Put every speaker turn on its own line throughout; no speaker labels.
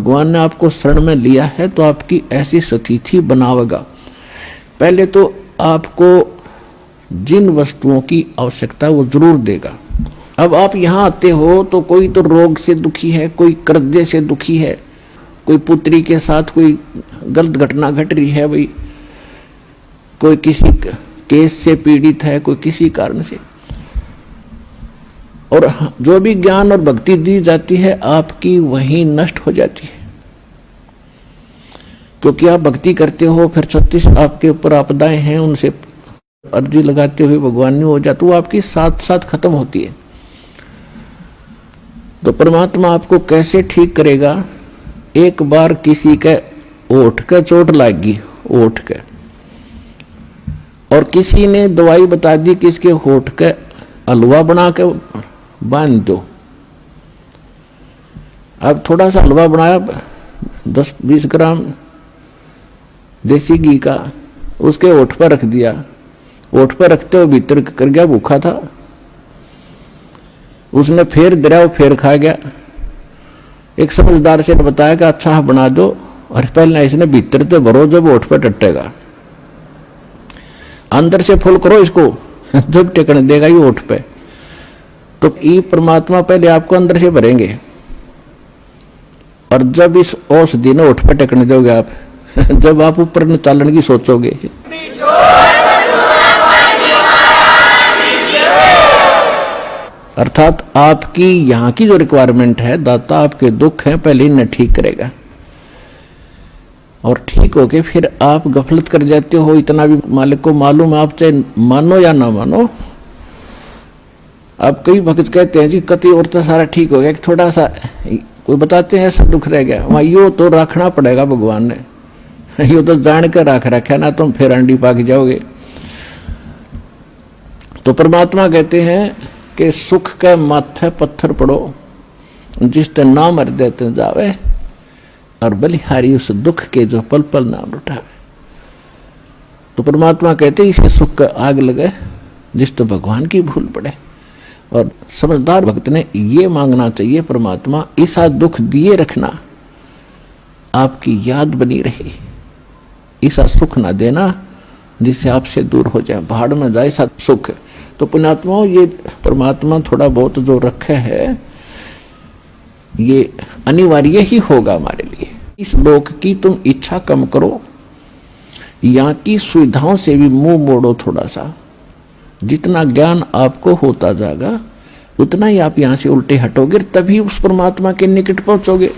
भगवान ने आपको शरण में लिया है तो आपकी ऐसी स्थिति बनावेगा। पहले तो आपको जिन वस्तुओं की आवश्यकता वो जरूर देगा। अब आप यहाँ आते हो तो कोई तो रोग से दुखी है, कोई कर्जे से दुखी है, कोई पुत्री के साथ कोई गलत घटना घट रही है, भाई कोई किसी केस से पीड़ित है, कोई किसी कारण से। और जो भी ज्ञान और भक्ति दी जाती है आपकी वही नष्ट हो जाती है, क्योंकि आप भक्ति करते हो, फिर 36 आपके ऊपर आपदाएं हैं, उनसे अर्जी लगाते हुए भगवान नहीं हो जाते, वो आपकी साथ साथ खत्म होती है। तो परमात्मा आपको कैसे ठीक करेगा? एक बार किसी के ओठ का चोट लगी, ओठ के, और किसी ने दवाई बता दी कि इसके होठ का हलवा बना के बांध दो। अब थोड़ा सा हलवा बनाया 10-20 ग्राम देसी घी का, उसके ओठ पर रख दिया, ओठ पर रखते हुए भीतर कर गया, भूखा था, उसने फिर दरिया फिर खा गया। एक समझदार से ने बताया कि अच्छा बना दो, और पहले इसने भीतर से भरो, जब ओठ पर टटेगा, अंदर से फुल करो इसको, जब टेकने देगा ये ओठ पे। तो ये परमात्मा पहले आपको अंदर से भरेंगे, और जब इस औषधि ने ओठ पे टेकने दोगे आप, जब आप ऊपर न चालन की सोचोगे, अर्थात आपकी यहाँ की जो रिक्वायरमेंट है, दाता आपके दुख हैं पहले इन्हें ठीक करेगा, और ठीक होके फिर आप गफलत कर जाते हो। इतना भी मालिक को मालूम है, आप चाहे मानो या ना मानो। अब कई भक्त कहते हैं जी कति और तो सारा ठीक हो गया, थोड़ा सा कोई बताते हैं ऐसा दुख रह गया, वहां यो तो रखना पड़ेगा भगवान ने, यो तो जान कर रख रखा ना, तुम फिर अंडी पाक जाओगे। तो परमात्मा कहते हैं कि सुख के माथे पत्थर पड़ो, जिसते नाम मर देते जावे, और बलिहारी उस दुख के जो पल पल नाम उठावे। तो परमात्मा कहते इसे सुख का आग लगे जिस तो भगवान की भूल पड़े। और समझदार भक्त ने ये मांगना चाहिए, परमात्मा ऐसा दुख दिए रखना आपकी याद बनी रही, ऐसा सुख ना देना जिससे आपसे दूर हो जाए, भाड़ में जाए ऐसा सुख। तो पुण्यात्माओं, ये परमात्मा थोड़ा बहुत जो रखे है ये अनिवार्य ही होगा हमारे लिए। इस लोक की तुम इच्छा कम करो, यहाँ की सुविधाओं से भी मुंह मोड़ो थोड़ा सा। जितना ज्ञान आपको होता जाएगा उतना ही आप यहाँ से उल्टे हटोगे, तभी उस परमात्मा के निकट पहुंचोगे।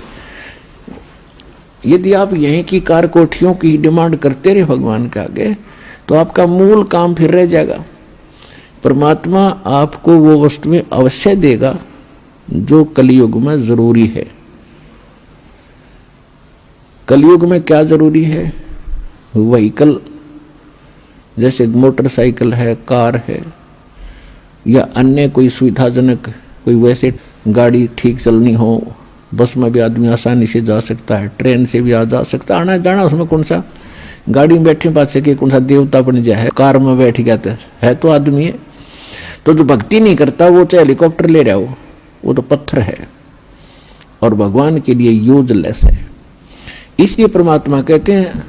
यदि आप यहीं की कार कोठियों की डिमांड करते रहे भगवान के आगे, तो आपका मूल काम फिर रह जाएगा। परमात्मा आपको वो वस्तुएं अवश्य देगा जो कलयुग में जरूरी है। कलयुग में क्या जरूरी है? व्हीकल, जैसे मोटरसाइकिल है, कार है, या अन्य कोई सुविधाजनक कोई वैसे गाड़ी ठीक चलनी हो। बस में भी आदमी आसानी से जा सकता है, ट्रेन से भी जा सकता है, आना जाना उसमें कौन सा, गाड़ी में बैठे पास से कौन सा देवता बन जाए, कार में बैठ गया है तो आदमी है। तो जो भक्ति नहीं करता वो चाहे हेलीकॉप्टर ले रहा हो, वो तो पत्थर है और भगवान के लिए यूजलेस है। इसलिए परमात्मा कहते हैं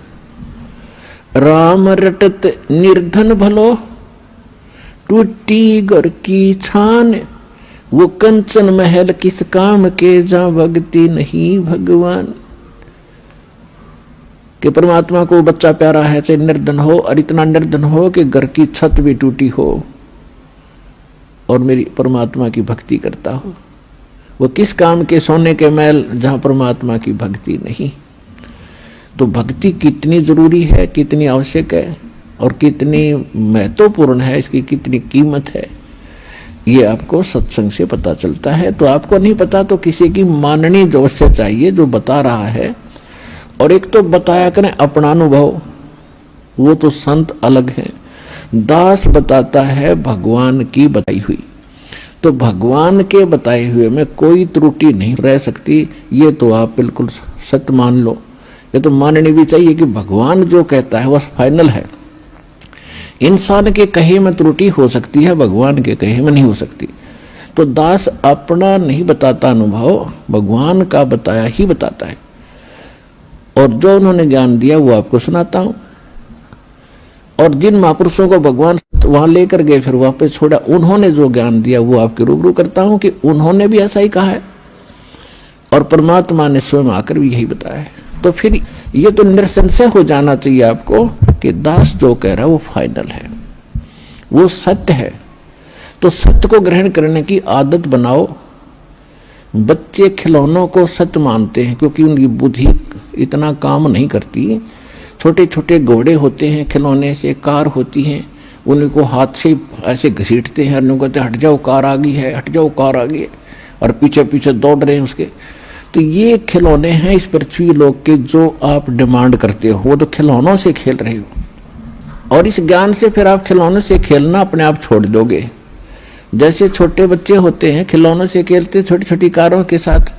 राम रटत निर्धन भलो, टूटी घर की छान, वो कंचन महल किस काम के, जहां भक्ति नहीं भगवान। कि परमात्मा को बच्चा प्यारा है, चाहे निर्धन हो, और इतना निर्धन हो कि घर की छत भी टूटी हो और मेरी परमात्मा की भक्ति करता हो। वो किस काम के, सोने के महल जहां परमात्मा की भक्ति नहीं। तो भक्ति कितनी जरूरी है, कितनी आवश्यक है और कितनी महत्वपूर्ण है, इसकी कितनी कीमत है, ये आपको सत्संग से पता चलता है। तो आपको नहीं पता तो किसी की माननी जो से चाहिए जो बता रहा है। और एक तो बताया करें अपना अनुभव, वो तो संत अलग है। दास बताता है भगवान की बताई हुई, तो भगवान के बताए हुए में कोई त्रुटि नहीं रह सकती। ये तो आप बिल्कुल सत्य मान लो। ये तो माननी भी चाहिए कि भगवान जो कहता है वह फाइनल है। इंसान के कहे में त्रुटि हो सकती है, भगवान के कहे में नहीं हो सकती। तो दास अपना नहीं बताता अनुभव, भगवान का बताया ही बताता है। और जो उन्होंने ज्ञान दिया वो आपको सुनाता हूं। और जिन महापुरुषों को भगवान वहां लेकर गए फिर वापस छोड़ा, उन्होंने जो ज्ञान दिया वो आपके रूबरू करता हूं कि उन्होंने भी ऐसा ही कहा है और परमात्मा ने स्वयं आकर भी यही बताया है। तो फिर ये तो निसंशय हो जाना चाहिए आपको कि दास जो कह रहा है वो फाइनल है, वो सत्य है। तो सत्य को ग्रहण करने की आदत बनाओ। बच्चे खिलौनों को सत्य मानते हैं क्योंकि उनकी बुद्धि इतना काम नहीं करती। छोटे छोटे घोड़े होते हैं खिलौने से, कार होती हैं, उनको हाथ से ऐसे घसीटते हैं, उनको कहते हट जाओ कार आ गई है, हट जाओ कार आ गई है, और पीछे पीछे दौड़ रहे हैं उसके। तो ये खिलौने हैं इस पृथ्वी लोक के जो आप डिमांड करते हो, वो तो खिलौनों से खेल रहे हो। और इस ज्ञान से फिर आप खिलौनों से खेलना अपने आप छोड़ दोगे। जैसे छोटे बच्चे होते हैं खिलौनों से खेलते छोटी छोटी कारों के साथ,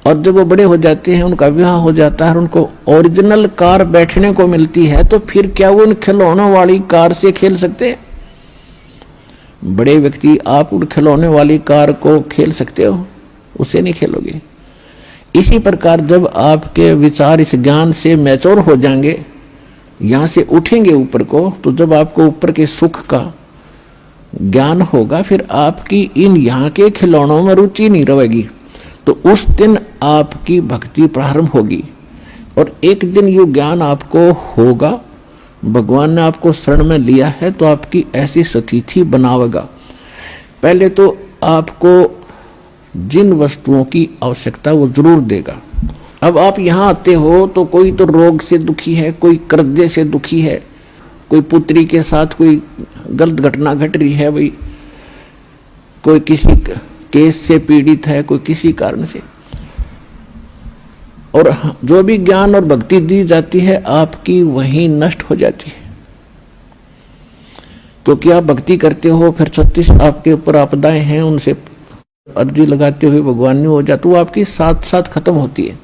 और जब वो बड़े हो जाते हैं उनका विवाह हो जाता है और उनको ओरिजिनल कार बैठने को मिलती है, तो फिर क्या वो उन खिलौनों वाली कार से खेल सकते हैं? बड़े व्यक्ति आप उन खिलौने वाली कार को खेल सकते हो? उससे नहीं खेलोगे। इसी प्रकार जब आपके विचार इस ज्ञान से मैच्योर हो जाएंगे, यहां से उठेंगे ऊपर को, तो जब आपको ऊपर के सुख का ज्ञान होगा फिर आपकी इन यहाँ के खिलौनों में रुचि नहीं रहेगी। तो उस दिन आपकी भक्ति प्रारंभ होगी और एक दिन ये ज्ञान आपको होगा। भगवान ने आपको शरण में लिया है तो आपकी ऐसी स्थिति बनावेगा। पहले तो आपको जिन वस्तुओं की आवश्यकता वो जरूर देगा। अब आप यहाँ आते हो तो कोई तो रोग से दुखी है, कोई कर्जे से दुखी है, कोई पुत्री के साथ कोई गलत घटना घट रही है, भाई कोई किसी केस से पीड़ित है, कोई किसी कारण से। और जो भी ज्ञान और भक्ति दी जाती है आपकी वहीं नष्ट हो जाती है, क्योंकि आप भक्ति करते हो फिर 36 आपके ऊपर आपदाएं हैं, उनसे अर्जी लगाते हुए भगवान ने हो जाता, वो आपकी साथ साथ खत्म होती है।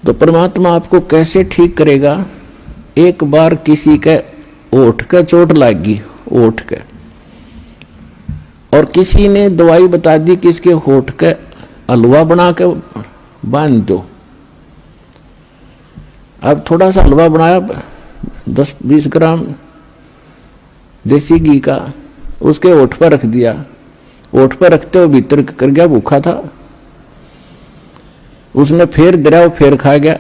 तो परमात्मा आपको कैसे ठीक करेगा? एक बार किसी के ओठ का चोट लगी, ओठ के, और किसी ने दवाई बता दी कि इसके होठ के हलवा बना के बांध दो। अब थोड़ा सा हलवा बनाया 10-20 ग्राम देसी घी का, उसके ओठ पर रख दिया। ओठ पर रखते हुए भीतर कर गया, भूखा था, उसने फेर दिया, वो फेर खा गया।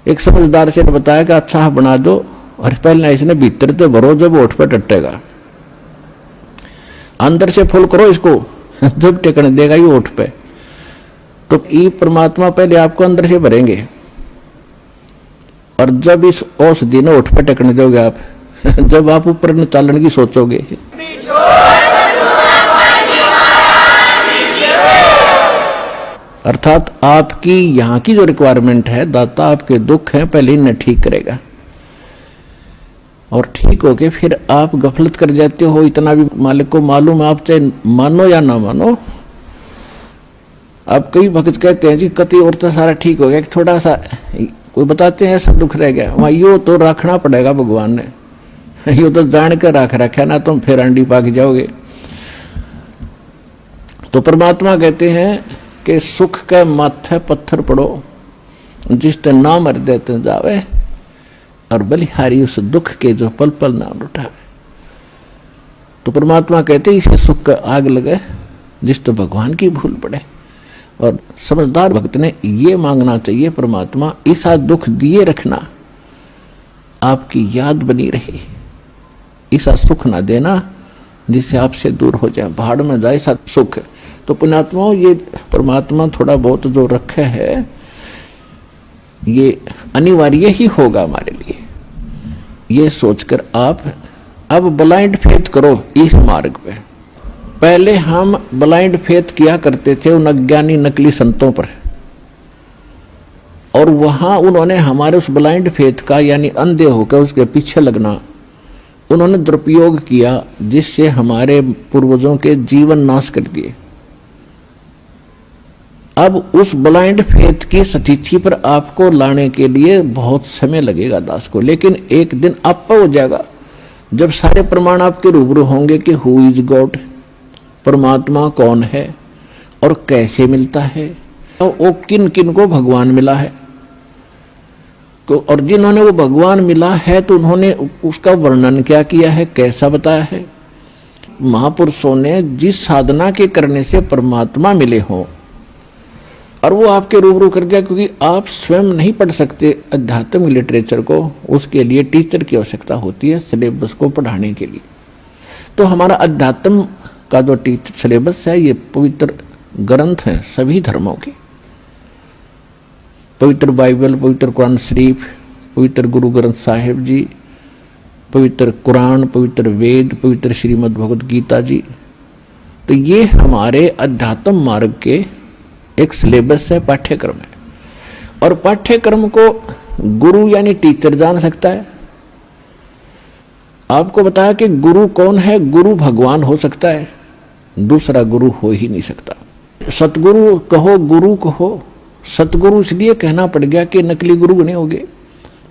एक समझदार से ने बताया कि अच्छा बना दो, और पहले इसने भीतर तो भरो जब ओठ पर टटेगा, अंदर से फुल करो इसको जब टेकने देगा ये ओठ पे। तो ये परमात्मा पहले आपको अंदर से भरेंगे, और जब इस औषधि ने ओठ पे टेकने दोगे आप जब आप ऊपर न चालन की सोचोगे, अर्थात आपकी यहाँ की जो रिक्वायरमेंट है, दाता आपके दुख हैं पहले इन्हें ठीक करेगा। और ठीक होके फिर आप गफलत कर जाते हो, इतना भी मालिक को मालूम है, आप चाहे मानो या ना मानो। अब कई भक्त कहते हैं जी कति और तो सारा ठीक हो गया, थोड़ा सा कोई बताते हैं सब दुख रह गया, वहां यो तो रखना पड़ेगा भगवान ने, यो तो जान कर रख रखा ना, तुम फिर अंडी पाक जाओगे। तो परमात्मा कहते हैं कि सुख के माथे पत्थर पड़ो, जिसते नाम हृदय ते जावे, और बलिहारी उस दुख के जो पल पल नाम उठावे। तो परमात्मा कहते इसे सुख का आग लगे जिस तो भगवान की भूल पड़े। और समझदार भक्त ने ये मांगना चाहिए, परमात्मा ऐसा दुख दिए रखना आपकी याद बनी रहे, ऐसा सुख ना देना जिससे आपसे दूर हो जाए, भाड़ में जाए ऐसा सुख। तो पुण्यात्माओं ये परमात्मा थोड़ा बहुत जो रखे है ये अनिवार्य ही होगा हमारे लिए, ये सोचकर आप अब ब्लाइंड फेथ करो इस मार्ग पे। पहले हम ब्लाइंड फेथ किया करते थे उन अज्ञानी नकली संतों पर, और वहां उन्होंने हमारे उस ब्लाइंड फेथ का यानी अंधे होकर उसके पीछे लगना उन्होंने दुरुपयोग किया, जिससे हमारे पूर्वजों के जीवन नाश कर दिए। अब उस ब्लाइंड फेथ की स्थिति पर आपको लाने के लिए बहुत समय लगेगा दास को, लेकिन एक दिन आप हो जाएगा जब सारे प्रमाण आपके रूबरू होंगे कि हु इज गॉड, परमात्मा कौन है और कैसे मिलता है तो वो किन किन को भगवान मिला है, और जिन्होंने वो भगवान मिला है तो उन्होंने उसका वर्णन क्या किया है, कैसा बताया है। महापुरुषों ने जिस साधना के करने से परमात्मा मिले हों और वो आपके रूबरू कर दिया, क्योंकि आप स्वयं नहीं पढ़ सकते अध्यात्म लिटरेचर को, उसके लिए टीचर की आवश्यकता होती है सिलेबस को पढ़ाने के लिए। तो हमारा अध्यात्म का जो टीचर सिलेबस है ये पवित्र ग्रंथ हैं सभी धर्मों के, पवित्र बाइबल, पवित्र कुरान शरीफ, पवित्र गुरु ग्रंथ साहिब जी, पवित्र कुरान, पवित्र वेद, पवित्र श्रीमद् भगवद गीता जी। तो ये हमारे अध्यात्म मार्ग के एक सिलेबस है, पाठ्यक्रम है। और पाठ्यक्रम को गुरु यानी टीचर जान सकता है। आपको बताया कि गुरु कौन है, गुरु भगवान हो सकता है, दूसरा गुरु हो ही नहीं सकता। सतगुरु कहो, गुरु कहो, सतगुरु इसलिए कहना पड़ गया कि नकली गुरु नहीं होंगे,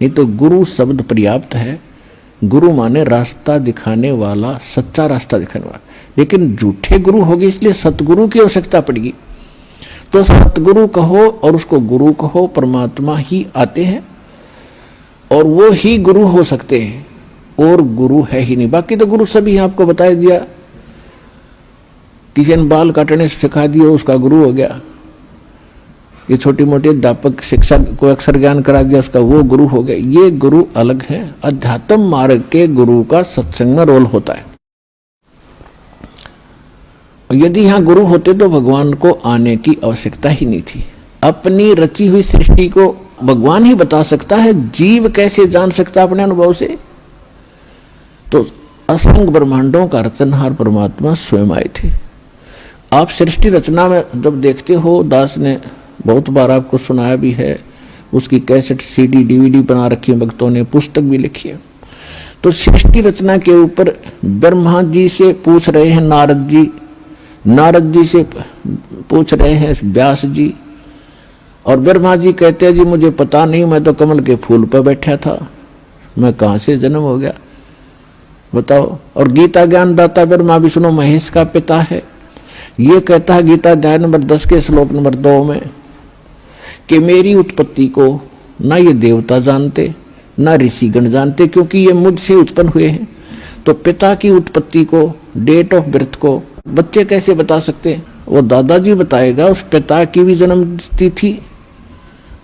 नहीं तो गुरु शब्द पर्याप्त है। गुरु माने रास्ता दिखाने वाला, सच्चा रास्ता दिखाने वाला, लेकिन झूठे गुरु हो गए इसलिए सतगुरु की आवश्यकता पड़ेगी। तो सतगुरु कहो और उसको गुरु कहो, परमात्मा ही आते हैं और वो ही गुरु हो सकते हैं, और गुरु है ही नहीं। बाकी तो गुरु सभी आपको बता दिया, किसी ने बाल काटने सिखा दिया उसका गुरु हो गया, ये छोटी मोटी अध्यापक शिक्षा को अक्षर ज्ञान करा दिया उसका वो गुरु हो गया। ये गुरु अलग है। अध्यात्म मार्ग के गुरु का सत्संग में रोल होता है। यदि यहां गुरु होते तो भगवान को आने की आवश्यकता ही नहीं थी। अपनी रची हुई सृष्टि को भगवान ही बता सकता है, जीव कैसे जान सकता अपने अनुभव से। तो असंख्य ब्रह्मांडों का रचनहार परमात्मा स्वयं आए थे। आप सृष्टि रचना में जब देखते हो, दास ने बहुत बार आपको सुनाया भी है, उसकी कैसेट, सीडी, डीवीडी बना रखी है भक्तों ने, पुस्तक भी लिखी है। तो सृष्टि रचना के ऊपर ब्रह्मा जी से पूछ रहे हैं नारद जी, नारद जी से पूछ रहे हैं व्यास जी, और ब्रह्मा जी कहते हैं जी मुझे पता नहीं, मैं तो कमल के फूल पर बैठा था, मैं कहां से जन्म हो गया बताओ। और गीता ज्ञान दाता ब्रह्मा विष्णु महेश का पिता है। ये कहता है गीता अध्याय नंबर 10 के श्लोक नंबर 2 में कि मेरी उत्पत्ति को ना ये देवता जानते ना ऋषिगण जानते, क्योंकि ये मुझसे उत्पन्न हुए हैं। तो पिता की उत्पत्ति को, डेट ऑफ बर्थ को बच्चे कैसे बता सकते हैं? वो दादाजी बताएगा। उस पिता की भी जन्म तिथि,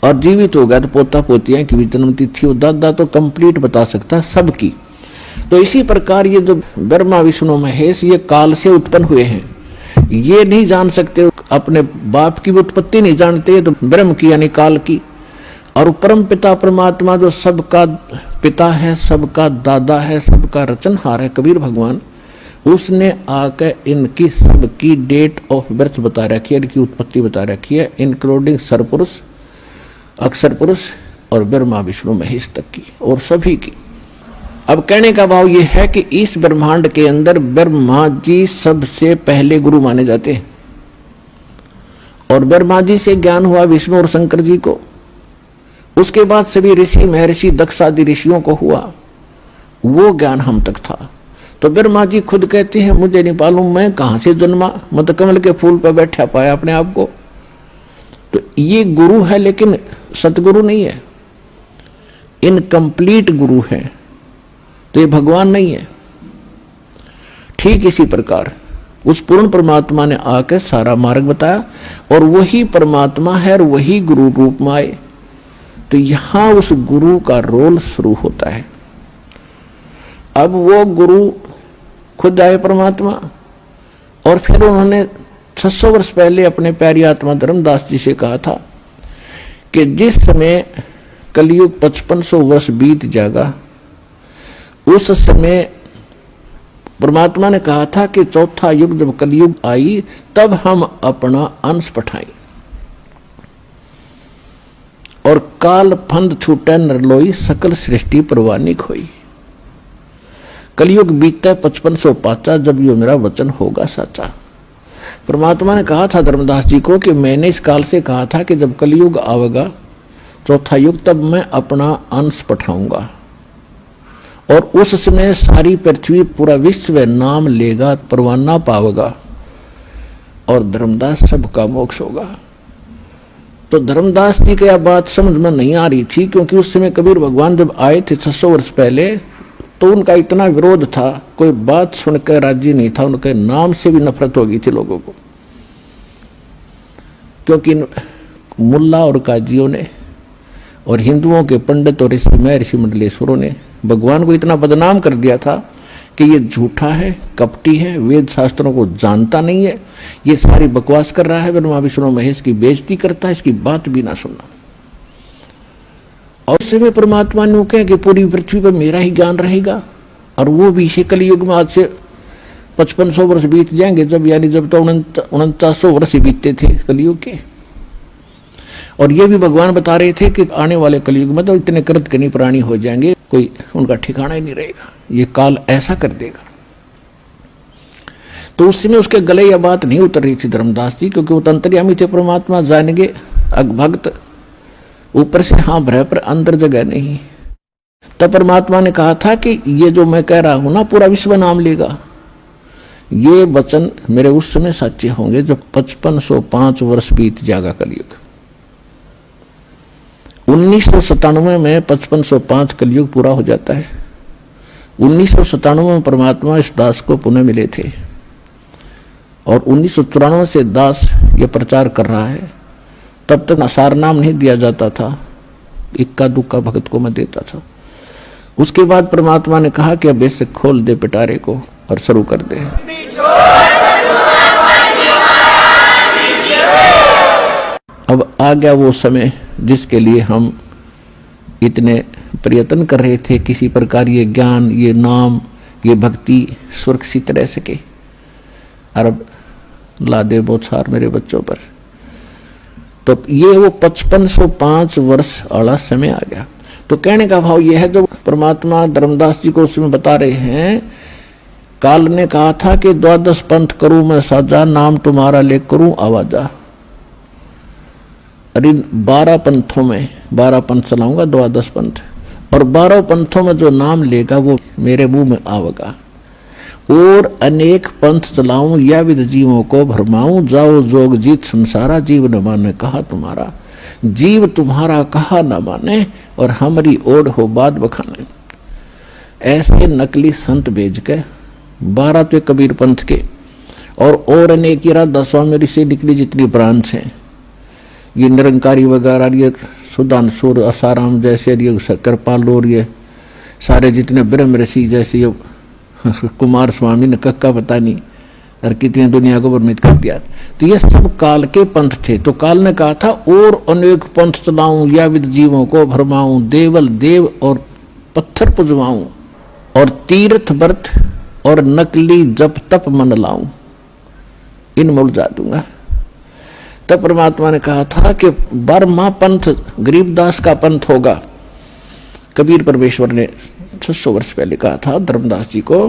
और जीवित हो गया तो पोता पोतियां की भी जन्म तिथि, वो दादा तो कंप्लीट बता सकता है सबकी। तो इसी प्रकार ये जो ब्रह्मा विष्णु महेश ये काल से उत्पन्न हुए हैं, ये नहीं जान सकते, अपने बाप की उत्पत्ति नहीं जानते, तो ब्रह्म की यानी काल की। और परम पिता परमात्मा जो सबका पिता है, सबका दादा है, सबका रचनहार है, कबीर भगवान, उसने आकर इनकी सबकी डेट ऑफ बर्थ बता रखी है, इनकी उत्पत्ति बता रखी है, इंक्लूडिंग सरपुरुष, अक्षर पुरुष और ब्रह्मा विष्णु महेश तक की, और सभी की। अब कहने का भाव यह है कि इस ब्रह्मांड के अंदर ब्रह्मा जी सबसे पहले गुरु माने जाते हैं, और ब्रह्मा जी से ज्ञान हुआ विष्णु और शंकर जी को, उसके बाद सभी ऋषि महर्षि दक्ष आदि ऋषियों को हुआ, वो ज्ञान हम तक था। तो ब्रह्मा जी खुद कहते हैं मुझे नहीं मालूम मैं कहां से जन्मा, मैं तो कमल के फूल पर बैठा पाया अपने आप को। तो ये गुरु है, लेकिन सतगुरु नहीं है, इनकम्प्लीट गुरु है, तो ये भगवान नहीं है। ठीक इसी प्रकार उस पूर्ण परमात्मा ने आकर सारा मार्ग बताया, और वही परमात्मा है और वही गुरु रूप में आए। तो यहां उस गुरु का रोल शुरू होता है। अब वो गुरु खुद आए परमात्मा, और फिर उन्होंने 600 वर्ष पहले अपने प्यारी आत्मा धर्मदास जी से कहा था कि जिस समय कलयुग 5500 वर्ष बीत जाएगा, उस समय परमात्मा ने कहा था कि चौथा युग जब कलयुग आई तब हम अपना अंश पठाएं, और काल फंद छूटे नरलोई सकल सृष्टि परवानी खोई। कलयुग बीतता 5500 पाचा, जब यो मेरा वचन होगा साचा। परमात्मा ने कहा था धर्मदास जी को कि मैंने इस काल से कहा था कि जब कलयुग आवेगा चौथा युग, तब मैं अपना अंश पठाऊंगा, और उस समय सारी पृथ्वी पूरा विश्व नाम लेगा, परवाना पावेगा, और धर्मदास सबका मोक्ष होगा। तो धर्मदास जी की यह बात समझ में नहीं आ रही थी, क्योंकि उस समय कबीर भगवान जब आए थे 600 वर्ष पहले, तो उनका इतना विरोध था, कोई बात सुनकर राजी नहीं था, उनके नाम से भी नफरत हो गई थी लोगों को। क्योंकि मुल्ला और काजियों ने और हिंदुओं के पंडित और ऋषि मंडलेश्वरों ने भगवान को इतना बदनाम कर दिया था कि ये झूठा है, कपटी है, वेद शास्त्रों को जानता नहीं है, ये सारी बकवास कर रहा है, ब्रह्मा विष्णु महेश की बेइज्जती करता है, इसकी बात भी ना सुनना। और उससे में परमात्मा ने कहा कि पूरी पृथ्वी पर मेरा ही ज्ञान रहेगा, और वो भी इसी कलयुग में आज से 5500 वर्ष बीत जाएंगे, जब यानी जब तो 4900 वर्ष बीतते थे कलयुग के। और ये भी भगवान बता रहे थे कि आने वाले कलयुग में तो इतने कृतघ्नी प्राणी हो जाएंगे, कोई उनका ठिकाना ही नहीं रहेगा, ये काल ऐसा कर देगा। तो उस समय उसके गले यह बात नहीं उतर रही थी धर्मदास जी, क्योंकि वो अंतर्यामी थे, परमात्मा जानेंगे, अगभक्त ऊपर से हाँ भरे पर अंदर जगह नहीं। तब परमात्मा ने कहा था कि ये जो मैं कह रहा हूं ना, पूरा विश्व नाम लेगा। ये वचन मेरे उस समय सच्चे होंगे जब 5505 वर्ष बीत जाएगा कलयुग। 1997 में 5505 कलयुग पूरा हो जाता है। 1997 में परमात्मा इस दास को पुनः मिले थे, और 1994 से दास ये प्रचार कर रहा है। तब तक सार नाम नहीं दिया जाता था, इक्का दुक्का भक्त को मैं देता था। उसके बाद परमात्मा ने कहा कि अब ऐसे खोल दे पिटारे को और शुरू कर दे। अब आ गया वो समय जिसके लिए हम इतने प्रयत्न कर रहे थे, किसी प्रकार ये ज्ञान, ये नाम, ये भक्ति सुरक्षित रह सके। अरब ला दे बौछार मेरे बच्चों पर। तो ये वो 5505 वर्ष वाला समय आ गया। तो कहने का भाव यह है, जो परमात्मा धर्मदास जी को उसमें बता रहे हैं, काल ने कहा था कि 12 पंथ करूं मैं साजा, नाम तुम्हारा ले करूं आवाजा। अरे 12 पंथों में 12 पंथ चलाऊंगा, 12 पंथ, और 12 पंथों में जो नाम लेगा वो मेरे मुंह में आवेगा। और अनेक पंथ चलाऊं या विद जीवों को भरमाऊं, जाओ जोग जीत संसारा, जीव न माने कहा तुम्हारा। जीव तुम्हारा कहा न माने और हमारी ओढ़ हो बात बखाने। ऐसे नकली संत भेज के 12 तो कबीर पंथ के और अनेक राधा स्वामी ऋषि निकली जितनी ब्रांच हैं, ये निरंकारी वगैरह, ये सुदानसुर आसाराम जैसे, ये कृपाल और ये सारे जितने ब्रह्म ऋषि जैसे, ये कुमार स्वामी ने कक्का पता नहीं और कितनी दुनिया को भ्रमित कर दिया। तो ये सब काल के पंथ थे। तो काल ने कहा था और अनेक पंथ चलाऊं या विद जीवों को भरमाऊं, देवल देव और पत्थर पुजवाऊं, और तीर्थ व्रत और नकली जप तप मन लाऊं, इन उलझा दूंगा। तब परमात्मा ने कहा था कि 12वां पंथ गरीबदास का पंथ होगा। कबीर परमेश्वर ने 600 वर्ष पहले कहा था धर्मदास जी को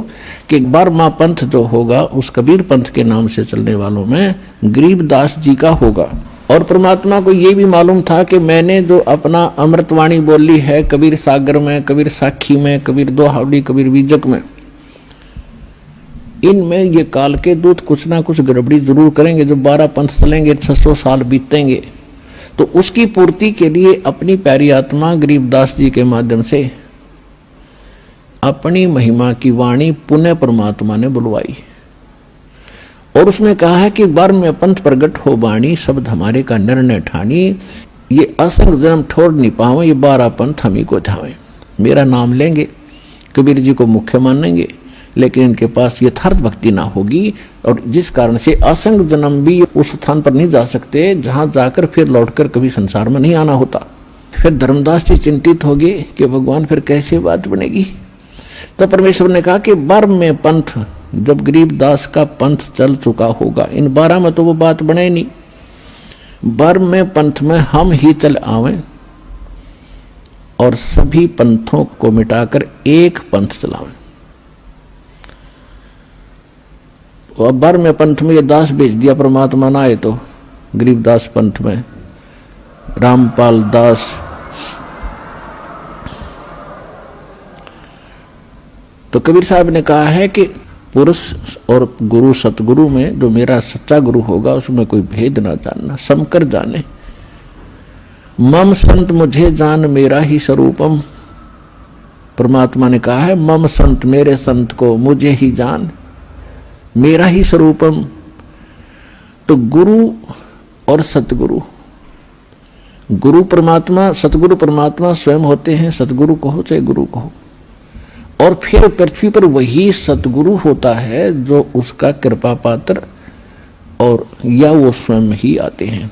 कि 12वां पंथ जो होगा उस कबीर पंथ के नाम से चलने वालों में गरीबदास जी का होगा। और परमात्मा को ये भी मालूम था कि मैंने जो अपना अमृतवाणी बोली है कबीर सागर में, कबीर साखी में, कबीर दोहावली, कबीर बीजक में, इनमें ये काल के दूत कुछ ना कुछ गड़बड़ी जरूर करेंगे। जो 12 पंथ चलेंगे, 600 साल बीतेंगे, तो उसकी पूर्ति के लिए अपनी प्यारी आत्मा गरीबदास जी के माध्यम से अपनी महिमा की वाणी पुण्य परमात्मा ने बुलवाई। और उसमें कहा है कि 12वें पंथ प्रगट हो बाणी, शब्द हमारे का निर्णय ठानी। ये असंग जन्म छोड़ नहीं पावे, ये 12 पंथ हम ही को ठावे। मेरा नाम लेंगे, कबीर जी को मुख्य मानेंगे, लेकिन इनके पास यथार्थ भक्ति ना होगी, और जिस कारण से असंग जन्म भी उस स्थान पर नहीं जा सकते जहां जाकर फिर लौटकर कभी संसार में नहीं आना होता। फिर धर्मदास जी चिंतित हो गए कि भगवान फिर कैसे बात बनेगी। तो परमेश्वर ने कहा कि 12वें पंथ जब गरीबदास का पंथ चल चुका होगा, इन 12 में तो वो बात बने नहीं, 12वें पंथ में हम ही चल आवे और सभी पंथों को मिटाकर एक पंथ चलावें। और 12वें पंथ में ये दास भेज दिया परमात्मा ना आए तो गरीबदास पंथ में रामपाल दास, तो कबीर साहब ने कहा है कि पुरुष और गुरु सतगुरु में जो मेरा सच्चा गुरु होगा उसमें कोई भेद ना जानना, समकर जाने। मम संत मुझे जान मेरा ही स्वरूपम। परमात्मा ने कहा है मम संत, मेरे संत को मुझे ही जान, मेरा ही स्वरूपम। तो गुरु और सतगुरु, गुरु परमात्मा, सतगुरु परमात्मा स्वयं होते हैं, सतगुरु कहो चाहे गुरु कहो। और फिर पृथ्वी पर वही सतगुरु होता है जो उसका कृपा पात्र और या वो स्वयं ही आते हैं।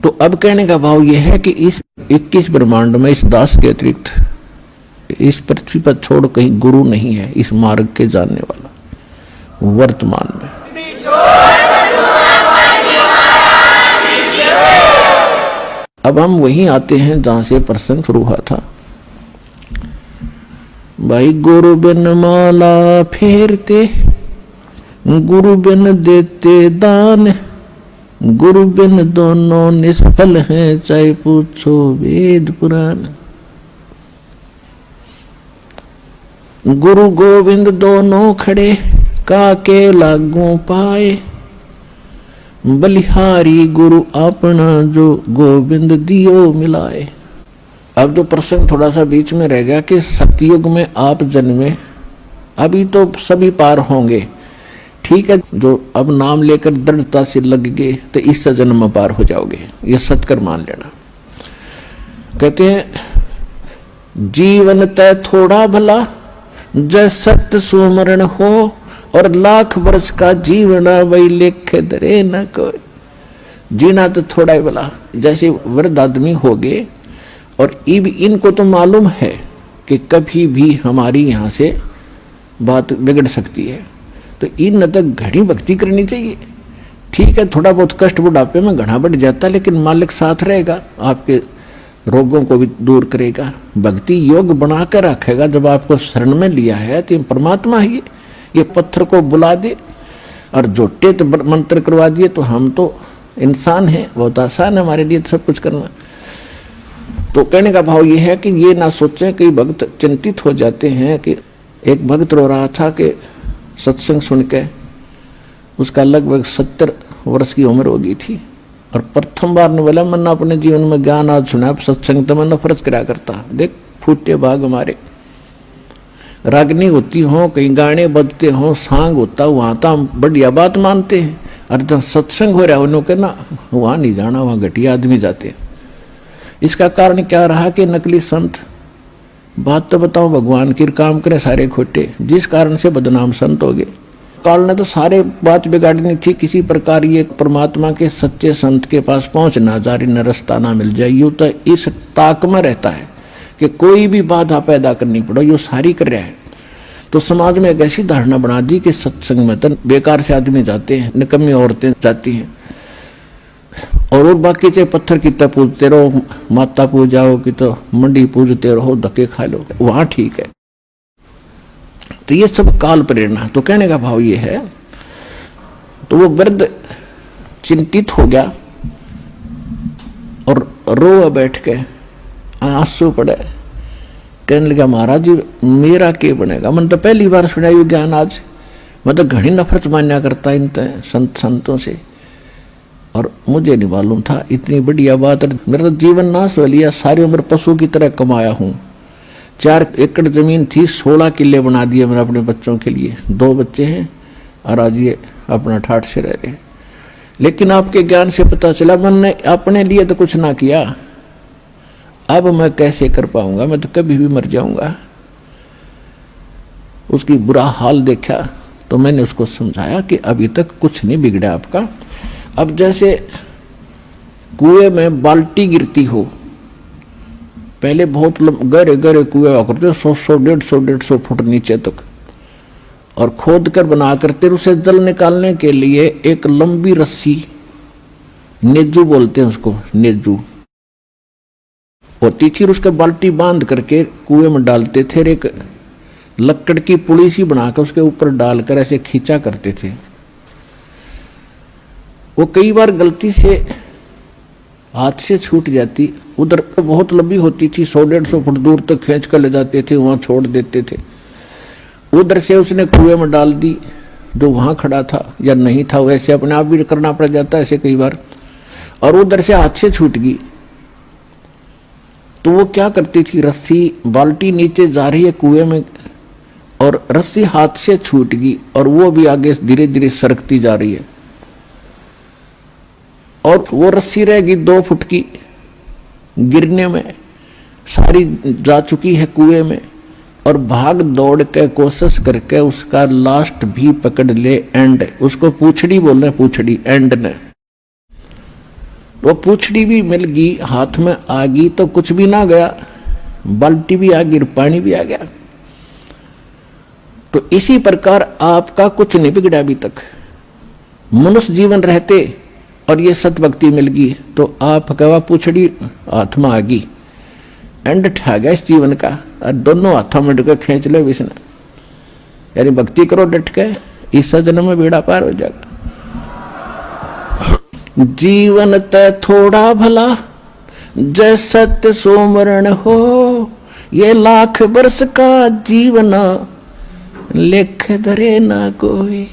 तो अब कहने का भाव यह है कि इस 21 ब्रह्मांड में, इस दास के अतिरिक्त इस पृथ्वी पर छोड़ कहीं गुरु नहीं है इस मार्ग के जानने वाला वर्तमान में। अब हम वहीं आते हैं जहां से प्रसंग शुरू हुआ था। भाई गुरु बिन माला फेरते, गुरु बिन देते दान, गुरु बिन दोनों निष्फल हैं, चाहे पूछो वेद पुराण। गुरु गोविंद दोनों खड़े, काके लागू पाए, बलिहारी गुरु अपना जो गोविंद दियो मिलाए। अब जो प्रसंग थोड़ा सा बीच में रह गया कि सतयुग में आप जन्मे, अभी तो सभी पार होंगे, ठीक है, जो अब नाम लेकर दृढ़ता से लग गए तो इस जन्म में पार हो जाओगे, ये सत्कर मान लेना। कहते हैं जीवन तय थोड़ा भला, जय सत्य सुमरण हो, और लाख वर्ष का जीवन वही लेखे दरे न कोई। जीना तो थोड़ा ही भला, जैसे वृद्ध आदमी हो गए और इनको तो मालूम है कि कभी भी हमारी यहाँ से बात बिगड़ सकती है, तो इन तक घनी भक्ति करनी चाहिए। ठीक है, थोड़ा बहुत कष्ट बुढ़ापे में घना बढ़ जाता है, लेकिन मालिक साथ रहेगा, आपके रोगों को भी दूर करेगा, भक्ति योग बनाकर रखेगा। जब आपको शरण में लिया है तो परमात्मा ही, ये पत्थर को बुला दे और झोटे तो मंत्र करवा दिए, तो हम तो इंसान हैं, बहुत आसान है हमारे लिए सब कुछ करना। तो कहने का भाव ये है कि ये ना सोचें, कई भक्त चिंतित हो जाते हैं कि एक भक्त रो रहा था कि सत्संग सुन के उसका लगभग 70 वर्ष की उम्र हो गई थी, और प्रथम बार ने बोला मैंने अपने जीवन में ज्ञान आज सुना, सत्संग तो मैं नफरत करा करता। देख फूटे भाग हमारे, रागनी होती हो, कहीं गाने बजते हो, सांग होता, वहां तो हम बढ़िया बात मानते हैं, और जब सत्संग हो रहा है उन्होंने कहना वहां नहीं जाना, वहां घटिया आदमी जाते हैं। इसका कारण क्या रहा कि नकली संत, बात तो बताओ, भगवान की काम करे सारे खोटे, जिस कारण से बदनाम संत हो गए। काल ने तो सारे बात बिगाड़नी थी, किसी प्रकार ये परमात्मा के सच्चे संत के पास पहुंचना, जारी न रास्ता ना मिल जाए, यूं तो इस ताक में रहता है कि कोई भी बाधा पैदा करनी पड़ो, यो सारी कर रहा है। तो समाज में एक ऐसी धारणा बना दी कि सत्संग में तो बेकार से आदमी जाते हैं, निकम्मी औरतें जाती हैं, और बाकी चाहे पत्थर की तो पूजते रहो, माता पूजाओ की तो मंडी पूजते रहो, धक्के खा लो, वहां ठीक है। तो ये सब काल प्रेरणा। तो कहने का भाव ये है, तो वो वृद्ध चिंतित हो गया और रो बैठ के आंसू पड़े, कहने लगा महाराज जी मेरा क्या बनेगा, मैंने तो पहली बार सुना ये ज्ञान आज, मैं तो घनी नफरत मान्या करता इन संतों से, और मुझे नहीं मालूम था इतनी बढ़िया बात। मेरा तो जीवन नाश हो लिया, सारी उम्र पशु की तरह कमाया हूँ, 4 एकड़ जमीन थी, 16 किले बना दिए मैंने अपने बच्चों के लिए, 2 बच्चे हैं और आज ये अपना ठाठ से रह रहे हैं। लेकिन आपके ज्ञान से पता चला मैंने अपने लिए तो कुछ ना किया, अब मैं कैसे कर पाऊंगा, मैं तो कभी भी मर जाऊंगा। उसकी बुरा हाल देखा तो मैंने उसको समझाया कि अभी तक कुछ नहीं बिगड़ा आपका। अब जैसे कुएं में बाल्टी गिरती हो, पहले बहुत गहरे गहरे कुएं हुआ करते, 100-150 फुट नीचे तक, और खोद कर बना करते, उसे जल निकालने के लिए एक लंबी रस्सी, नेजू बोलते हैं उसको, नेजू होती थी, उसका बाल्टी बांध करके कुएं में डालते थे, एक लकड़ की पुली सी बनाकर उसके ऊपर डालकर ऐसे खींचा करते थे। वो कई बार गलती से हाथ से छूट जाती, उधर बहुत लंबी होती थी, 100-150 फुट दूर तक खींच कर ले जाते थे, वहां छोड़ देते थे। उधर से उसने कुएं में डाल दी, जो वहां खड़ा था या नहीं था वैसे अपने आप भी करना पड़ जाता ऐसे कई बार, और उधर से हाथ से छूट गई। तो वो क्या करती थी, रस्सी बाल्टी नीचे जा रही है कुएं में और रस्सी हाथ से छूट गई और वो भी आगे धीरे धीरे सरकती जा रही है और वो रस्सी रहेगी 2 फुट की, गिरने में सारी जा चुकी है कुएं में और भाग दौड़ के कोशिश करके उसका लास्ट भी पकड़ ले, एंड उसको पूछड़ी बोल रहे, पूछड़ी एंड ने वो पूछड़ी भी मिल गई, हाथ में आ गई तो कुछ भी ना गया, बाल्टी भी आ गई, पानी भी आ गया। तो इसी प्रकार आपका कुछ नहीं बिगड़ा अभी तक। मनुष्य जीवन रहते और ये सतभक्ति मिल गई तो आप कहा पूछड़ी हाथ में आ गई, एंड ठा गया इस जीवन का, और दोनों हाथों में डुके खींच लो विष्णु, यानी भक्ति करो डट के, इस जन्म में बेड़ा पार हो जाएगा। जीवन ते थोड़ा भला जय सत्य सोमरण हो, ये लाख वर्ष का जीवन लेख धरे ना कोई।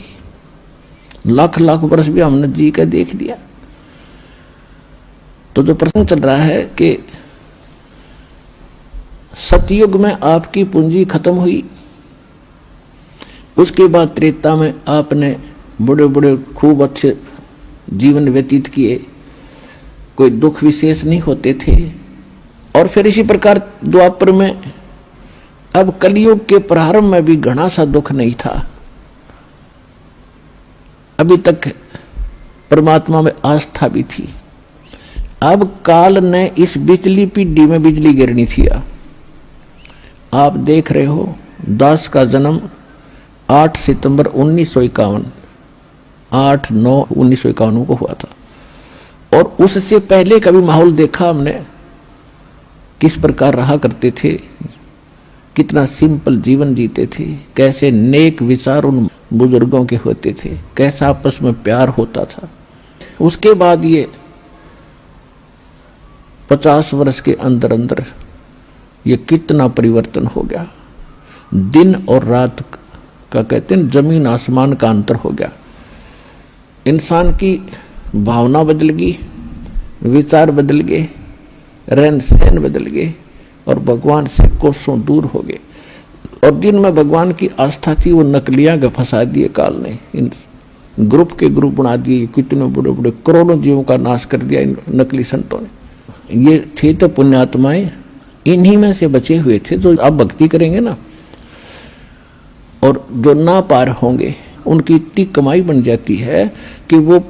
लाख लाख वर्ष भी हमने जी के देख लिया। तो जो प्रश्न चल रहा है कि सतयुग में आपकी पूंजी खत्म हुई, उसके बाद त्रेता में आपने बड़े बड़े खूब अच्छे जीवन व्यतीत किए, कोई दुख विशेष नहीं होते थे। और फिर इसी प्रकार द्वापर में, अब कलयुग के प्रारंभ में भी घना सा दुख नहीं था, अभी तक परमात्मा में आस्था भी थी। अब काल ने इस बिजली पीढ़ी में बिजली गिरनी थी। आप देख रहे हो दास का जन्म 8 सितंबर 1951, 8/9/1951 को हुआ था। और उससे पहले कभी माहौल देखा हमने, किस प्रकार रहा करते थे, कितना सिंपल जीवन जीते थे, कैसे नेक विचार उन बुजुर्गों के होते थे, कैसा आपस में प्यार होता था। उसके बाद ये 50 वर्ष के अंदर अंदर ये कितना परिवर्तन हो गया। दिन और रात का कहते हैं, जमीन आसमान का अंतर हो गया। इंसान की भावना बदल गई, विचार बदल गए, रहन सहन बदल गए और भगवान से कोसों दूर हो गए। और दिन में भगवान की आस्था थी, वो नकलियां के फंसा दिए काल ने, इन ग्रुप के ग्रुप बना दिए, कितने बड़े बड़े करोड़ों जीवों का नाश कर दिया इन नकली संतों ने। ये थे तो पुण्यात्माएं, इन्हीं में से बचे हुए थे जो अब भक्ति करेंगे ना, और जो ना पार होंगे उनकी इतनी कमाई बन जाती है कि वो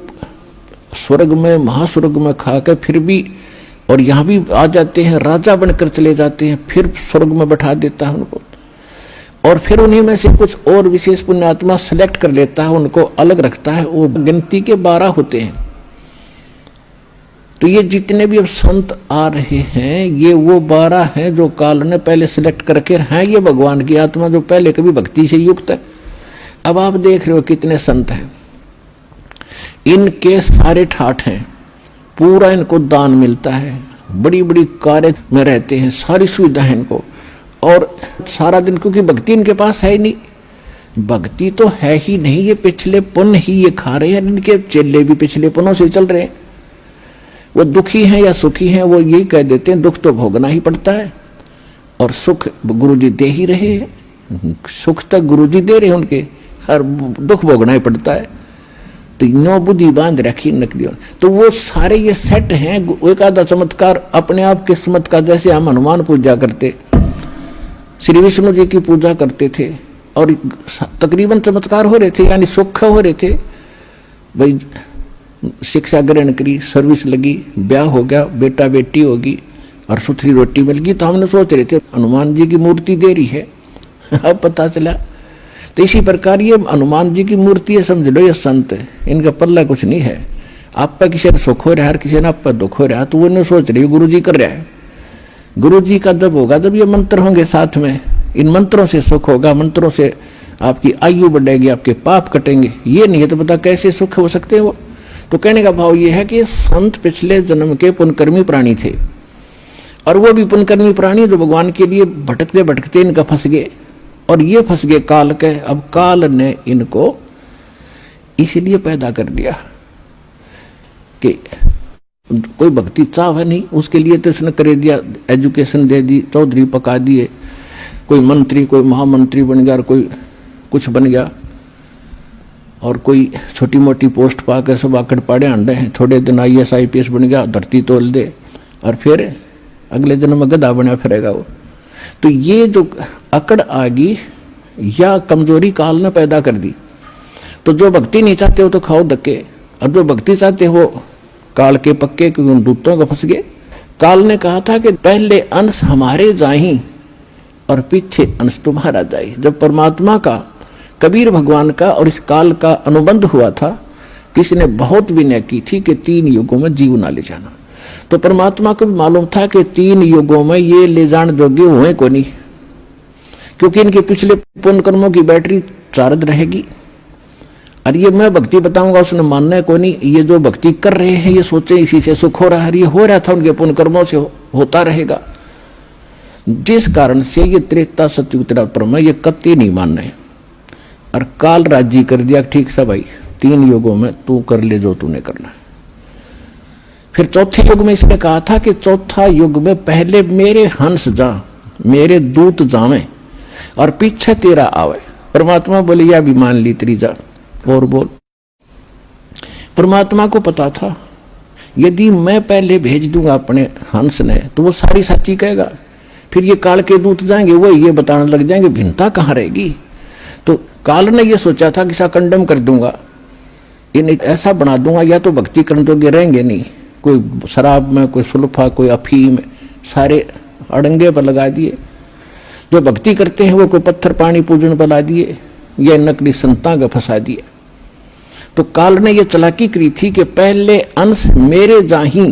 स्वर्ग में महास्वर्ग में खा के फिर भी, और यहां भी आ जाते हैं, राजा बनकर चले जाते हैं, फिर स्वर्ग में बैठा देता है उनको, और फिर उन्हीं में से कुछ और विशेष पुण्यात्मा सिलेक्ट कर लेता है, उनको अलग रखता है। वो गिनती के 12 होते हैं। तो ये जितने भी अब संत आ रहे हैं, ये वो 12 हैं जो काल ने पहले सिलेक्ट करके हैं। ये भगवान की आत्मा जो पहले कभी भक्ति से युक्त है। अब आप देख रहे हो कितने संत हैं, इनके सारे ठाठ हैं, पूरा इनको दान मिलता है, बड़ी बड़ी कार्य में रहते हैं, सारी सुविधा है इनको, और सारा दिन, क्योंकि भक्ति इनके पास है ही नहीं, भक्ति तो है ही नहीं, ये पिछले पुण्य ही ये खा रहे हैं। इनके चेले भी पिछले पुण्यों से चल रहे हैं। वो दुखी हैं या सुखी हैं, वो यही कह देते हैं दुख तो भोगना ही पड़ता है, और सुख गुरुजी दे ही रहे हैं, सुख तक गुरुजी दे रहे हैं उनके, और दुख भोगना ही पड़ता है। तो नो बुद्धि बांध रखी नकलियों। तो वो सारे ये सेट हैं। एक आधा चमत्कार अपने आप किस्मत का, जैसे हम हनुमान पूजा करते, श्री विष्णु जी की पूजा करते थे, और तकरीबन चमत्कार हो रहे थे, यानी सुख हो रहे थे। भाई शिक्षा ग्रहण करी, सर्विस लगी, ब्याह हो गया, बेटा बेटी होगी और सुथरी रोटी मिल गई, तो हमने सोच रहे थे हनुमान जी की मूर्ति दे रही है। अब पता चला। तो इसी प्रकार ये हनुमान जी की मूर्ति है, समझ लो ये संत है, इनका पल्ला कुछ नहीं है। आप पर किसी ने सुख हो रहा है, किसी ने आप पर दुख हो रहा है, तो वो नहीं सोच रही गुरु जी कर रहा है। गुरु जी का जब होगा जब ये मंत्र होंगे साथ में, इन मंत्रों से सुख होगा, मंत्रों से आपकी आयु बढ़ेगी, आपके पाप कटेंगे। ये नहीं है तो पता कैसे सुख हो सकते हैं वो। तो कहने का भाव ये है कि संत पिछले जन्म के पुण्यकर्मी प्राणी थे, और वो भी पुण्यकर्मी प्राणी जो भगवान के लिए भटकते भटकते इनका फंस गए, और ये फंस गए काल के। अब काल ने इनको इसलिए पैदा कर दिया कि कोई भक्ति चाह नहीं, उसके लिए तो उसने कर दिया, एजुकेशन दे दी, चौधरी पका दिए, कोई मंत्री कोई महामंत्री बन गया, कोई कुछ बन गया, और कोई छोटी मोटी पोस्ट पाकर सब आकड़ पाड़े अंडे हैं, थोड़े दिन IAS IPS बन गया, धरती तोल दे, और फिर अगले दिन में गधा बना फिरेगा वो। तो ये जो अकड़ आ गई या कमजोरी काल ने पैदा कर दी। तो जो भक्ति नहीं चाहते हो तो खाओ धक्के, और जो भक्ति चाहते हो काल के पक्के, क्योंकि उन दूतों को फंस गए। काल ने कहा था कि पहले अंश हमारे जाही और पीछे अंश तुम्हारा जाए। जब परमात्मा का, कबीर भगवान का और इस काल का अनुबंध हुआ था, किसी ने बहुत विनय की थी कि 3 युगों में जीव ना ले जाना। तो परमात्मा को भी मालूम था कि 3 युगों में ये ले जाने जोगे हुए को नहीं, क्योंकि इनके पिछले पुण्य कर्मों की बैटरी चार्ज रहेगी। और ये मैं भक्ति बताऊंगा उसने मानना है को नहीं। ये जो भक्ति कर रहे हैं ये सोचे इसी से सुख हो रहा है, ये हो रहा था उनके पुण्य कर्मों से होता रहेगा। जिस कारण से ये त्रेता सतयुग त्रेता ये कत्ती नहीं मानना है। और काल राजी कर दिया, ठीक सा भाई 3 युगों में तू कर ले जो तूने करना है। फिर चौथे युग में इसने कहा था कि चौथा युग में पहले मेरे हंस जा, मेरे दूत जावे और पीछे तेरा आवे। परमात्मा बोले या भी मान ली तेरी जा और बोल। परमात्मा को पता था यदि मैं पहले भेज दूंगा अपने हंस ने तो वो सारी सच्ची कहेगा, फिर ये काल के दूत जाएंगे वो ये बताने लग जाएंगे, भिन्नता कहाँ रहेगी। तो काल ने ये सोचा था कि कंडम कर दूंगा, इन्हें ऐसा बना दूंगा या तो भक्ति करने जोगे रहेंगे नहीं, कोई शराब में, कोई सुल्फा, कोई अफीम, सारे अड़ंगे पर लगा दिए। जो भक्ति करते हैं वो कोई पत्थर पानी पूजन पर ला दिए या नकली संता का फंसा दिए। तो काल ने ये चालाकी करी थी कि पहले अंश मेरे जाही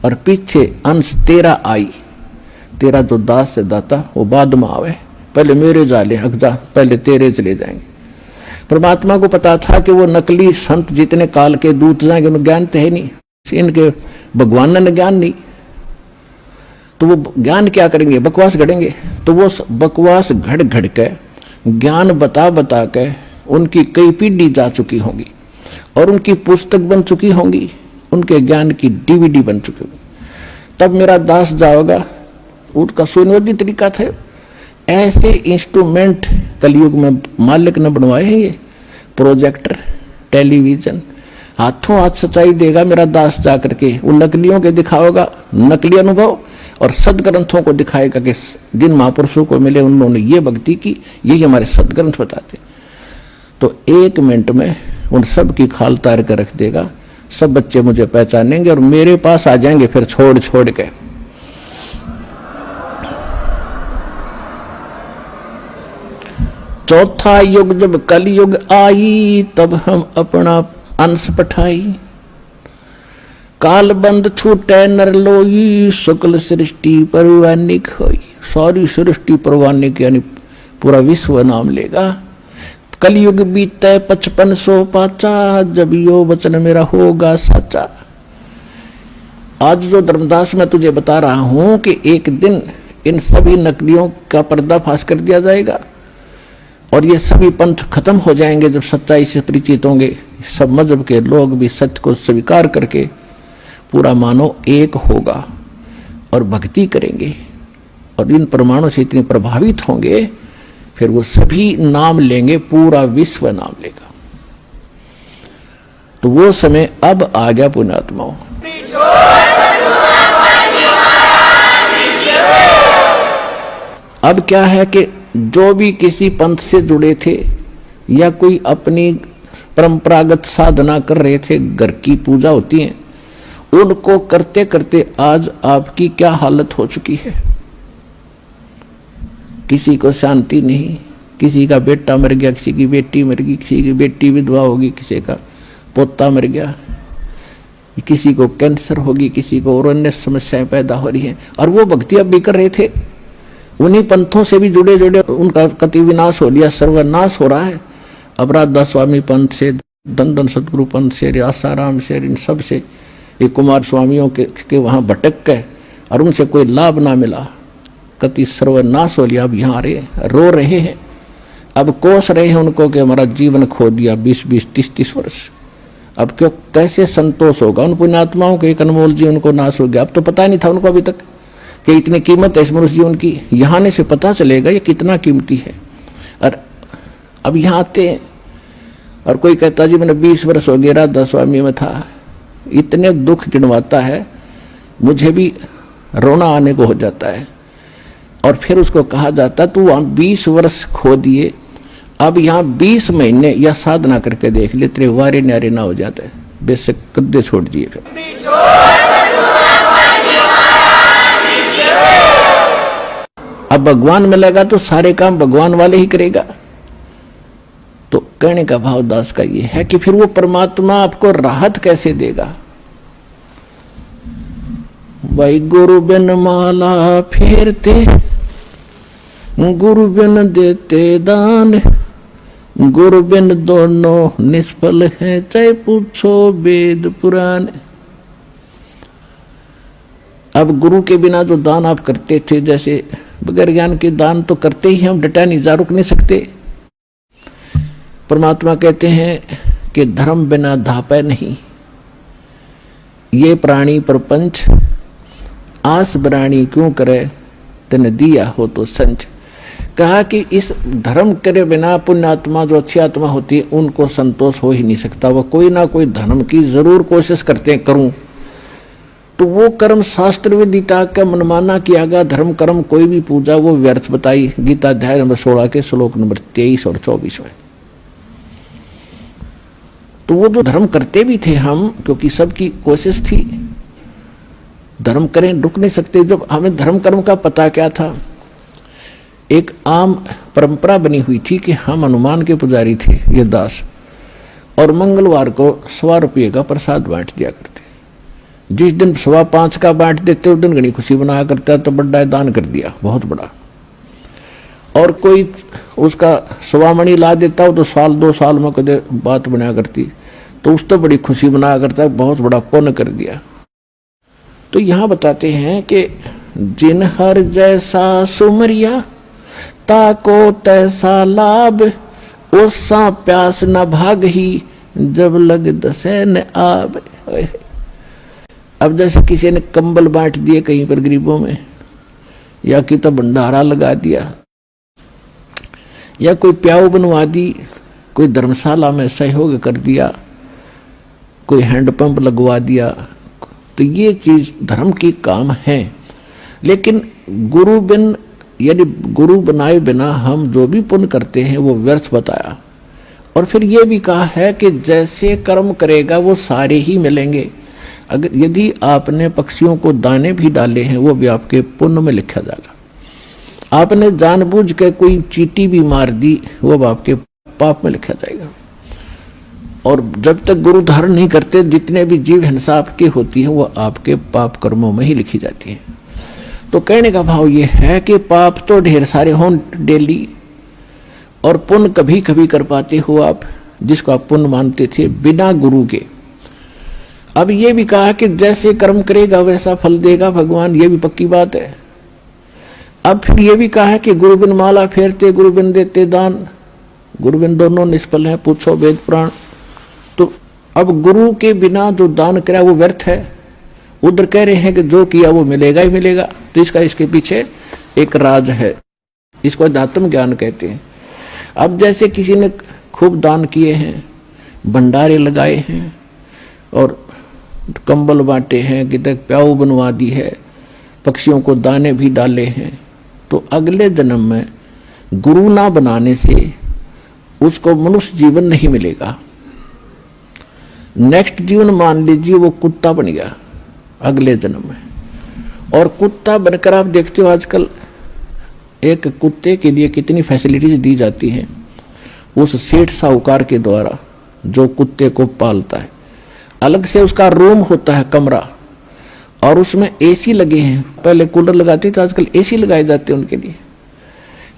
और पीछे अंश तेरा आई। तेरा जो दास से दाता वो बाद में आवे, पहले मेरे जाले अगजा, पहले तेरे चले जाएंगे। परमात्मा को पता था कि वो नकली संत जितने काल के दूत जाएंगे उन्हें ज्ञान तो है नहीं, इनके भगवान ने ज्ञान नहीं, तो वो ज्ञान क्या करेंगे, बकवास घड़ेंगे। तो वो बकवास घड़ घड़ के ज्ञान बता बता के उनकी कई पीढ़ी जा चुकी होंगी और उनकी पुस्तक बन चुकी होंगी, उनके ज्ञान की DVD बन चुकी होगी। तब मेरा दास जाओगा, उसका सुनियोजित तरीका था। ऐसे इंस्ट्रूमेंट कलयुग में मालिक ने बनवाए हैं, ये प्रोजेक्टर, टेलीविजन, हाथों हाथ सच्चाई देगा मेरा दास जाकर के। वो नकलियों के दिखाओगा नकली अनुभव और सदग्रंथों को दिखाएगा कि जिन महापुरुषों को मिले उन्होंने ये भक्ति की, यही हमारे सदग्रंथ बताते। तो 1 मिनट में उन सब की खाल तार कर रख देगा, सब बच्चे मुझे पहचानेंगे और मेरे पास आ जाएंगे फिर छोड़ छोड़ के। चौथा युग जब कलयुग आई तब हम अपना अंश पठाई। काल बंद छूटे नर लोई शुक्ल सृष्टि परवानिक होई। सारी सृष्टि परवानिक यानी पूरा विश्व नाम लेगा। कलयुग बीते 5500 पाचा जब यो वचन मेरा होगा साचा। आज जो धर्मदास मैं तुझे बता रहा हूं कि एक दिन इन सभी नकलियों का पर्दाफाश कर दिया जाएगा और ये सभी पंथ खत्म हो जाएंगे जब सच्चाई से परिचित होंगे। सब मजहब के लोग भी सत्य को स्वीकार करके पूरा मानव एक होगा और भक्ति करेंगे और इन प्रमाणों से इतने प्रभावित होंगे, फिर वो सभी नाम लेंगे, पूरा विश्व नाम लेगा। तो वो समय अब आ गया पुण्यात्माओं। अब क्या है कि जो भी किसी पंथ से जुड़े थे या कोई अपनी परंपरागत साधना कर रहे थे, घर की पूजा होती है, उनको करते करते आज आपकी क्या हालत हो चुकी है। किसी को शांति नहीं, किसी का बेटा मर गया, किसी की बेटी मर गई, किसी की बेटी विधवा होगी, किसी का पोता मर गया, किसी को कैंसर होगी, किसी को और अन्य समस्याएं पैदा हो रही हैं। और वो भक्ति अब भी कर रहे थे, उन्हीं पंथों से भी जुड़े जुड़े उनका कति विनाश हो लिया, सर्वनाश हो रहा है। अब राधा स्वामी पंथ से, दंदन सतगुरु पंथ से, आसाराम से, इन सब से, ये कुमार स्वामियों के वहां भटक गए और उनसे कोई लाभ ना मिला, कति सर्वनाश हो लिया। अब यहाँ रो रहे हैं, अब कोस रहे हैं उनको कि हमारा जीवन खो दिया 20-20, 30-30 वर्ष। अब क्यों कैसे संतोष होगा उन पुण्यात्माओं के, एक अनमोल जीवन को नाश हो गया। अब तो पता नहीं था उनको अभी तक कि इतनी कीमत है इस मनुष्य जीवन की, यहाँ आने से पता चलेगा ये कितना कीमती है। और अब यहाँ आते हैं और कोई कहता जी मैंने 20 वर्ष हो गया राधा स्वामी में था, इतने दुख गिनवाता है, मुझे भी रोना आने को हो जाता है। और फिर उसको कहा जाता तू वहाँ 20 वर्ष खो दिए, अब यहाँ 20 महीने या साधना करके देख ले, तेरे वारे न्यारे ना हो जाते, बेशक कद्दे छोड़ दिए। फिर अब भगवान मिलेगा तो सारे काम भगवान वाले ही करेगा। तो कहने का भाव दास का ये है कि फिर वो परमात्मा आपको राहत कैसे देगा। भाई गुरु बिन माला फेरते, गुरु बिन देते दान, गुरु बिन दोनों निष्फल हैं, चाहे पूछो वेद पुराण। अब गुरु के बिना जो दान आप करते थे, जैसे बगैर ज्ञान के दान तो करते ही हम, डटा नहीं जा, रुक नहीं सकते। परमात्मा कहते हैं कि धर्म बिना धापै नहीं, ये प्राणी प्रपंच आस बराणी क्यों करे, तन दिया हो तो संच। कहा कि इस धर्म करे बिना पुण्यात्मा जो अच्छी आत्मा होती है उनको संतोष हो ही नहीं सकता। वह कोई ना कोई धर्म की जरूर कोशिश करते हैं करूं, तो वो कर्म शास्त्र विदिता का मनमाना किया गया धर्म कर्म कोई भी पूजा वो व्यर्थ बताई। गीता अध्याय नंबर 16 के श्लोक नंबर 23 और 24 में। तो वो जो धर्म करते भी थे हम, क्योंकि सबकी कोशिश थी धर्म करें, रुक नहीं सकते। जब हमें धर्म कर्म का पता क्या था, एक आम परंपरा बनी हुई थी कि हम हनुमान के पुजारी थे ये दास, और मंगलवार को 100 रुपये का प्रसाद बांट दिया करते। जिस दिन 5.25 का बांट देते उस दिन घनी खुशी बनाया करता, तो बड़ा दान कर दिया बहुत बड़ा। और कोई उसका 1.25 मणि ला देता हो तो साल 2 साल में कदे बात बनाया करती, तो उस तो बड़ी खुशी बनाया करता, बहुत बड़ा पुण्य कर दिया। तो यहाँ बताते हैं कि जिन हर जैसा सुमरिया, ताको तैसा लाभ, ओसा प्यास न भाग ही, जब लग दसे न आब। अब जैसे किसी ने कंबल बांट दिए कहीं पर गरीबों में, या कि तो भंडारा लगा दिया, या कोई प्याऊ बनवा दी, कोई धर्मशाला में सहयोग कर दिया, कोई हैंडपंप लगवा दिया, तो ये चीज धर्म की काम है। लेकिन गुरु बिन, यानी गुरु बनाए बिना हम जो भी पुण्य करते हैं वो व्यर्थ बताया। और फिर ये भी कहा है कि जैसे कर्म करेगा वो सारे ही मिलेंगे। अगर यदि आपने पक्षियों को दाने भी डाले हैं वो भी आपके पुण्य में लिखा जाएगा। आपने जानबूझ के कोई चींटी भी मार दी वो भी आपके पाप में लिखा जाएगा। और जब तक गुरु धारण नहीं करते जितने भी जीव हिंसा आपकी होती है वो आपके पाप कर्मों में ही लिखी जाती है। तो कहने का भाव ये है कि पाप तो ढेर सारे हों डेली, और पुण्य कभी कभी कर पाते हो आप, जिसको आप पुण्य मानते थे बिना गुरु के। अब ये भी कहा कि जैसे कर्म करेगा वैसा फल देगा भगवान, ये भी पक्की बात है। अब फिर ये भी कहा है कि गुरु बिन माला फेरते, गुरु बिन देते दान, गुरु बिन दोनों निष्फल है, पूछो वेद पुराण। तो अब गुरु के बिना जो दान करा वो व्यर्थ है। उधर कह रहे हैं कि जो किया वो मिलेगा ही मिलेगा। तो इसके पीछे एक राज है, इसको अध्यात्म ज्ञान कहते हैं। अब जैसे किसी ने खूब दान किए हैं, भंडारे लगाए हैं, और कंबल बांटे हैं, कितने प्याऊ बनवा दी है, पक्षियों को दाने भी डाले हैं, तो अगले जन्म में गुरु ना बनाने से उसको मनुष्य जीवन नहीं मिलेगा। नेक्स्ट जीवन मान लीजिए वो कुत्ता बन गया अगले जन्म में, और कुत्ता बनकर आप देखते हो आजकल एक कुत्ते के लिए कितनी फैसिलिटीज दी जाती हैं उस सेठ साहूकार के द्वारा जो कुत्ते को पालता है। अलग से उसका रूम होता है, कमरा, और उसमें एसी लगे हैं। पहले कूलर लगाते थे, आजकल एसी लगाए जाते हैं उनके लिए।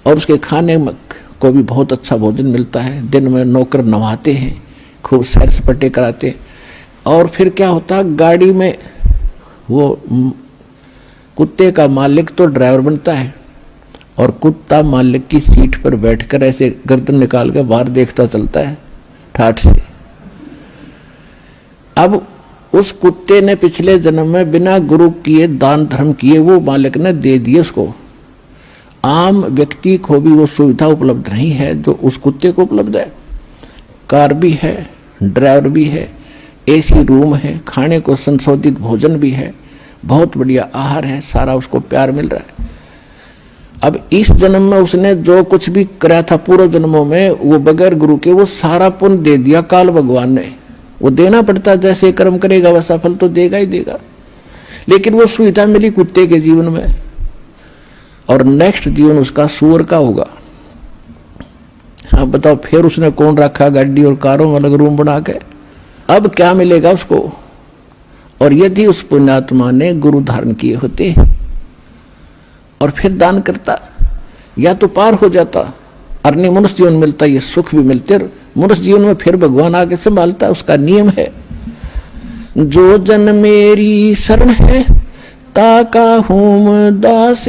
और उसके खाने को भी बहुत अच्छा भोजन मिलता है। दिन में नौकर नवाते हैं, खूब सैर सपाटे कराते। और फिर क्या होता है, गाड़ी में वो कुत्ते का मालिक तो ड्राइवर बनता है, और कुत्ता मालिक की सीट पर बैठकर ऐसे गर्दन निकाल कर बाहर देखता चलता है ठाठ से। अब उस कुत्ते ने पिछले जन्म में बिना गुरु किए दान धर्म किए वो मालिक ने दे दिए उसको। आम व्यक्ति को भी वो सुविधा उपलब्ध नहीं है जो उस कुत्ते को उपलब्ध है। कार भी है, ड्राइवर भी है, एसी रूम है, खाने को संशोधित भोजन भी है, बहुत बढ़िया आहार है, सारा उसको प्यार मिल रहा है। अब इस जन्म में उसने जो कुछ भी करा था पूर्व जन्मों में, वो बगैर गुरु के वो सारा पुण्य दे दिया काल भगवान ने। वो देना पड़ता, जैसे कर्म करेगा वैसा फल तो देगा ही देगा। लेकिन वो सुविधा मिली कुत्ते के जीवन में, और नेक्स्ट जीवन उसका सूअर का होगा। अब बताओ फिर उसने कौन रखा गाड़ी और कारों में अलग रूम बना के, अब क्या मिलेगा उसको। और यदि उस पुण्यात्मा ने गुरु धारण किए होते और फिर दान करता, या तो पार हो जाता, अर्नी मनुष्य जीवन मिलता, ये सुख भी मिलते, मनुष्य जीवन में फिर भगवान आगे संभालता। उसका नियम है, जो जन मेरी शरण है ताका हूं दास,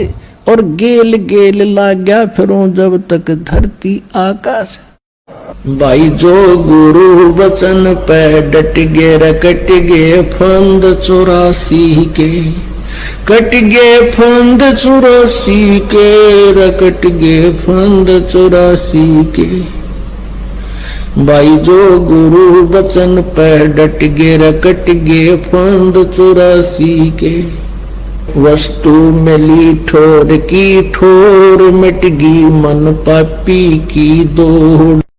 और गेल गेल लाग्या फिरूं जब तक धरती आकाश। भाई जो गुरु वचन पे डट गे रकट गे फंद 84 के, कट गे फंद 84 के, रकट गे फंद 84 के। भाई जो गुरु वचन पे डट गे रकट गे फंद 84 के। वस्तु मिली ठोर की ठोर, मिट गई मन पापी की दौड़।